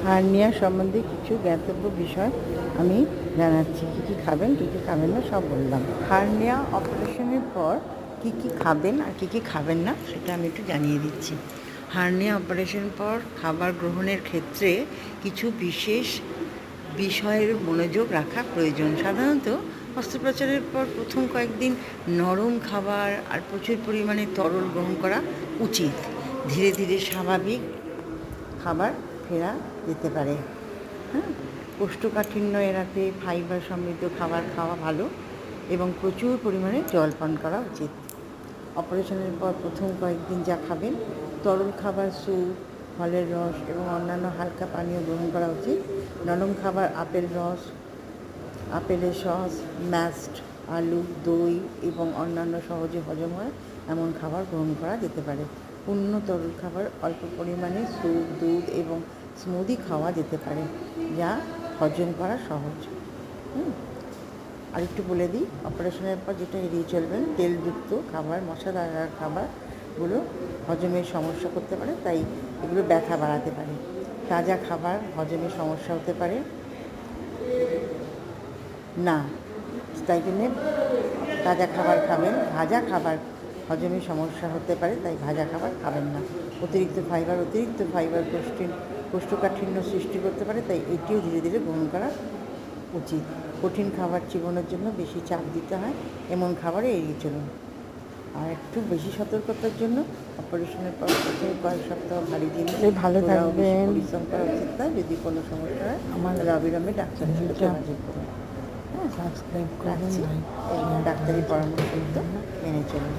Hernia সম্বন্ধে কিছু জ্ঞাতব্য বিষয় আমি জানাচ্ছি। কী কী খাবেন, কী কী খাবেন না সব বললাম। হার্নিয়া অপারেশনের পর কী কী খাবেন আর কী কী খাবেন না সেটা আমি একটু জানিয়ে দিচ্ছি। হার্নিয়া অপারেশনের পর খাবার গ্রহণের ক্ষেত্রে কিছু বিশেষ বিষয়ের মনোযোগ রাখা প্রয়োজন। সাধারণত অস্ত্রোপচারের পর প্রথম কয়েকদিন নরম খাবার আর প্রচুর পরিমাণে তরল গ্রহণ করা উচিত। ধীরে ধীরে স্বাভাবিক খাবার ফেরা যেতে পারে। হ্যাঁ, কোষ্ঠকাঠিন্য এড়াতে ফাইবার সমৃদ্ধ খাবার খাওয়া ভালো এবং প্রচুর পরিমাণে জল পান করা উচিত। অপারেশনের পর প্রথম কয়েকদিন যা খাবেন, তরল খাবার, স্যুপ, ফলের রস এবং অন্যান্য হালকা পানীয় গ্রহণ করা উচিত। নরম খাবার, আপেলের সস, ম্যাশড আলু, দই এবং অন্যান্য সহজে হজম হয় এমন খাবার গ্রহণ করা যেতে পারে। পূর্ণ তরল খাবার, অল্প পরিমাণে স্যুপ, দুধ এবং স্মুদি খাওয়া যেতে পারে, যা হজম করা সহজ। আরেকটু বলে দিই, অপারেশনের পর যেটা এড়িয়ে চলবেন, তেলযুক্ত খাবার, মশলাদার খাবারগুলো হজমের সমস্যা করতে পারে, তাই এগুলো ব্যথা বাড়াতে পারে। তাজা খাবার হজমের সমস্যা হতে পারে না, তাই জন্যে তাজা খাবার খাবেন। ভাজা খাবার হজমের সমস্যা হতে পারে, তাই ভাজা খাবার খাবেন না। অতিরিক্ত ফাইবার কোষ্ঠকাঠিন্য সৃষ্টি করতে পারে, তাই এটিও ধীরে ধীরে গ্রহণ করা উচিত। কঠিন খাবার চিবানোর জন্য বেশি চাপ দিতে হয়, এমন খাবারে এড়িয়ে চলুন। আর একটু বেশি সতর্কতার জন্য অপারেশনের পর প্রথম কয়েক সপ্তাহ ভারী জিনিস ভালো থাকবেন, পরিশ্রম করা উচিত নয়। যদি কোনো সমস্যা হয় তাহলে অবিলম্বে ডাক্তারের সাথে যোগাযোগ করুন। সাবস্ক্রাইব রাখছি, এবং ডাক্তারি পরামর্শ মতো মেনে চলুন।